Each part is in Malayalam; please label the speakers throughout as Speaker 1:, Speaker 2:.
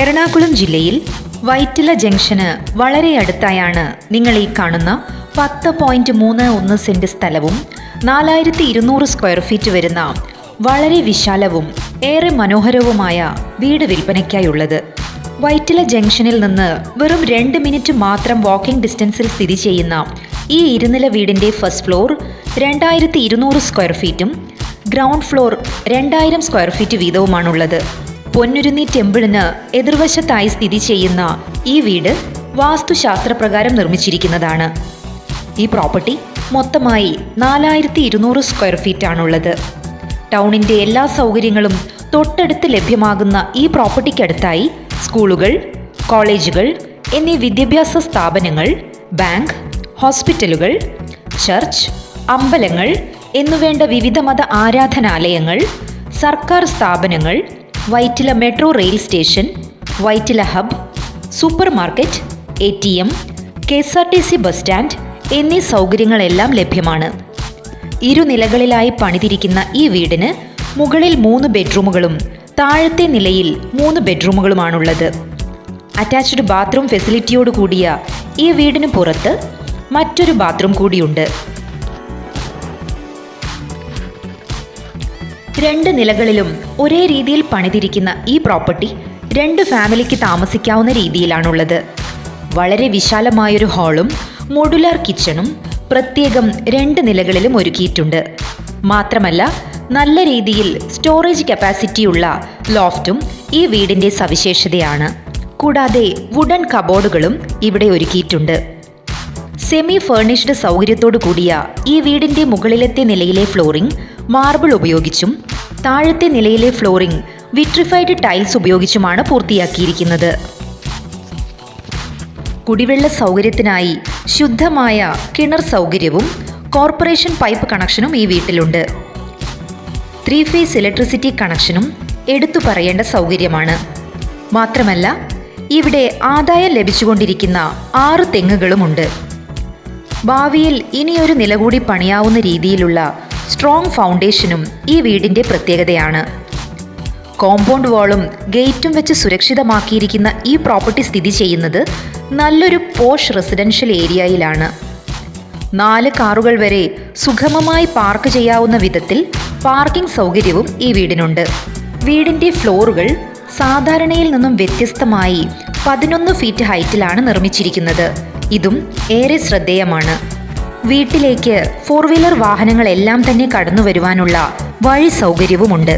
Speaker 1: എറണാകുളം ജില്ലയിൽ വൈറ്റില ജംഗ്ഷന് വളരെ അടുത്തായാണ് നിങ്ങൾ ഈ കാണുന്ന 10.31 സെന്റ് സ്ഥലവും 4200 സ്ക്വയർ ഫീറ്റ് വരുന്ന വളരെ വിശാലവും ഏറെ മനോഹരവുമായ വീട് വിൽപ്പനയ്ക്കായുള്ളത്. വൈറ്റില ജംഗ്ഷനിൽ നിന്ന് വെറും 2 മിനിറ്റ് മാത്രം വാക്കിംഗ് ഡിസ്റ്റൻസിൽ സ്ഥിതി ചെയ്യുന്ന ഈ ഇരുനില വീടിൻ്റെ ഫസ്റ്റ് ഫ്ലോർ 2200 സ്ക്വയർ ഫീറ്റും ഗ്രൗണ്ട് ഫ്ലോർ 2000 സ്ക്വയർ ഫീറ്റ് വീതവുമാണുള്ളത്. പൊന്നുരുന്നി ടെമ്പിളിന് എതിർവശത്തായി സ്ഥിതി ചെയ്യുന്ന ഈ വീട് വാസ്തുശാസ്ത്രപ്രകാരം നിർമ്മിച്ചിരിക്കുന്നതാണ്. ഈ പ്രോപ്പർട്ടി മൊത്തമായി 4200 സ്ക്വയർ ഫീറ്റ് ആണുള്ളത്. ടൗണിൻ്റെ എല്ലാ സൗകര്യങ്ങളും തൊട്ടടുത്ത് ലഭ്യമാകുന്ന ഈ പ്രോപ്പർട്ടിക്കടുത്തായി സ്കൂളുകൾ, കോളേജുകൾ എന്നീ വിദ്യാഭ്യാസ സ്ഥാപനങ്ങൾ, ബാങ്ക്, ഹോസ്പിറ്റലുകൾ, ചർച്ച്, അമ്പലങ്ങൾ എന്നുവേണ്ട വിവിധ മത ആരാധനാലയങ്ങൾ, സർക്കാർ സ്ഥാപനങ്ങൾ, Vyttila metro rail station, Vyttila hub, super market, ATM, KSRTC bus stand എന്നീ സൗകര്യങ്ങളെല്ലാം ലഭ്യമാണ്. ഇരുനിലകളിലായി പണിതിരിക്കുന്ന ഈ വീടിന് മുകളിൽ 3 ബെഡ്റൂമുകളും താഴത്തെ നിലയിൽ 3 ബെഡ്റൂമുകളുമാണുള്ളത്. അറ്റാച്ച്ഡ് ബാത്റൂം ഫെസിലിറ്റിയോട് കൂടിയ ഈ വീടിന് പുറത്ത് മറ്റൊരു ബാത്റൂം കൂടിയുണ്ട്. 2 നിലകളിലും ഒരേ രീതിയിൽ പണിതിരിക്കുന്ന ഈ പ്രോപ്പർട്ടി 2 ഫാമിലിക്ക് താമസിക്കാവുന്ന രീതിയിലാണുള്ളത്. വളരെ വിശാലമായൊരു ഹാളും മോഡുലാർ കിച്ചണും പ്രത്യേകം 2 നിലകളിലും ഒരുക്കിയിട്ടുണ്ട്. മാത്രമല്ല നല്ല രീതിയിൽ സ്റ്റോറേജ് കപ്പാസിറ്റിയുള്ള ലോഫ്റ്റും ഈ വീടിൻ്റെ സവിശേഷതയാണ്. കൂടാതെ വുഡൻ കബോർഡുകളും ഇവിടെ ഒരുക്കിയിട്ടുണ്ട്. സെമി ഫേർണിഷ്ഡ് സൗകര്യത്തോടു കൂടിയ ഈ വീടിൻ്റെ മുകളിലത്തെ നിലയിലെ ഫ്ലോറിംഗ് മാർബിൾ ഉപയോഗിച്ചും താഴത്തെ നിലയിലെ ഫ്ലോറിംഗ് വിട്രിഫൈഡ് ടൈൽസ് ഉപയോഗിച്ചുമാണ് പൂർത്തിയാക്കിയിരിക്കുന്നത്. കുടിവെള്ള സൗകര്യത്തിനായി ശുദ്ധമായ കിണർ സൗകര്യവും കോർപ്പറേഷൻ പൈപ്പ് കണക്ഷനും ഈ വീട്ടിലുണ്ട്. 3 ഫേസ് ഇലക്ട്രിസിറ്റി കണക്ഷനും എടുത്തു പറയേണ്ട സൗകര്യമാണ്. മാത്രമല്ല ഇവിടെ ആദായം ലഭിച്ചുകൊണ്ടിരിക്കുന്ന 6 തെങ്ങുകളുമുണ്ട്. ഭാവിയിൽ ഇനിയൊരു നില കൂടി പണിയാവുന്ന രീതിയിലുള്ള സ്ട്രോങ് ഫൗണ്ടേഷനും ഈ വീടിൻ്റെ പ്രത്യേകതയാണ്. കോമ്പൗണ്ട് വാളും ഗേറ്റും വെച്ച് സുരക്ഷിതമാക്കിയിരിക്കുന്ന ഈ പ്രോപ്പർട്ടി സ്ഥിതി ചെയ്യുന്നത് നല്ലൊരു പോഷ് റെസിഡൻഷ്യൽ ഏരിയയിലാണ്. 4 കാറുകൾ വരെ സുഗമമായി പാർക്ക് ചെയ്യാവുന്ന വിധത്തിൽ പാർക്കിംഗ് സൗകര്യവും ഈ വീടിനുണ്ട്. വീടിൻ്റെ ഫ്ലോറുകൾ സാധാരണയിൽ നിന്നും വ്യത്യസ്തമായി 11 ഫീറ്റ് ഹൈറ്റിലാണ് നിർമ്മിച്ചിരിക്കുന്നത്. ഇതും ഏറെ ശ്രദ്ധേയമാണ്. വീട്ടിലേക്ക് 4 വീലർ വാഹനങ്ങളെല്ലാം തന്നെ കടന്നു വരുവാനുള്ള വഴി സൗകര്യവുമുണ്ട്.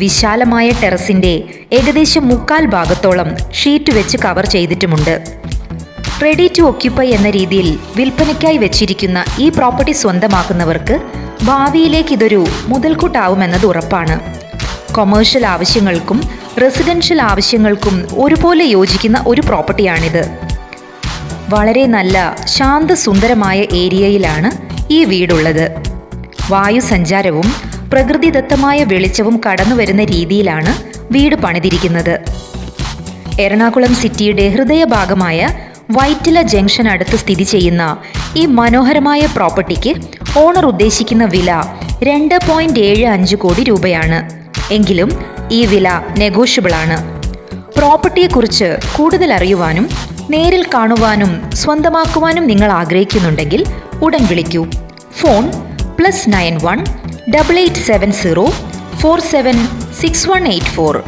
Speaker 1: വിശാലമായ ടെറസിൻ്റെ ഏകദേശം 3/4 ഭാഗത്തോളം ഷീറ്റ് വെച്ച് കവർ ചെയ്തിട്ടുമുണ്ട്. റെഡി ടു ഓക്യുപ്പൈ എന്ന രീതിയിൽ വിൽപ്പനയ്ക്കായി വെച്ചിരിക്കുന്ന ഈ പ്രോപ്പർട്ടി സ്വന്തമാക്കുന്നവർക്ക് ഭാവിയിലേക്ക് ഇതൊരു മുതൽക്കൂട്ടാവുമെന്നത് ഉറപ്പാണ്. കൊമേഴ്ഷ്യൽ ആവശ്യങ്ങൾക്കും റെസിഡൻഷ്യൽ ആവശ്യങ്ങൾക്കും ഒരുപോലെ യോജിക്കുന്ന ഒരു പ്രോപ്പർട്ടിയാണിത്. വളരെ നല്ല ശാന്തസുന്ദരമായ ഏരിയയിലാണ് ഈ വീടുള്ളത്. വായുസഞ്ചാരവും പ്രകൃതിദത്തമായ വെളിച്ചവും കടന്നു വരുന്ന രീതിയിലാണ് വീട് പണിതിരിക്കുന്നത്. എറണാകുളം സിറ്റിയുടെ ഹൃദയഭാഗമായ വൈറ്റില ജംഗ്ഷൻ അടുത്ത് സ്ഥിതി ചെയ്യുന്ന ഈ മനോഹരമായ പ്രോപ്പർട്ടിക്ക് ഓണർ ഉദ്ദേശിക്കുന്ന വില 2.75 കോടി രൂപയാണ്. എങ്കിലും ഈ വില നെഗോഷ്യബിളാണ്. പ്രോപ്പർട്ടിയെക്കുറിച്ച് കൂടുതൽ അറിയുവാനും നേരിൽ കാണുവാനും സ്വന്തമാക്കുവാനും നിങ്ങൾ ആഗ്രഹിക്കുന്നുണ്ടെങ്കിൽ ഉടൻ വിളിക്കൂ. ഫോൺ +91 8870 476184.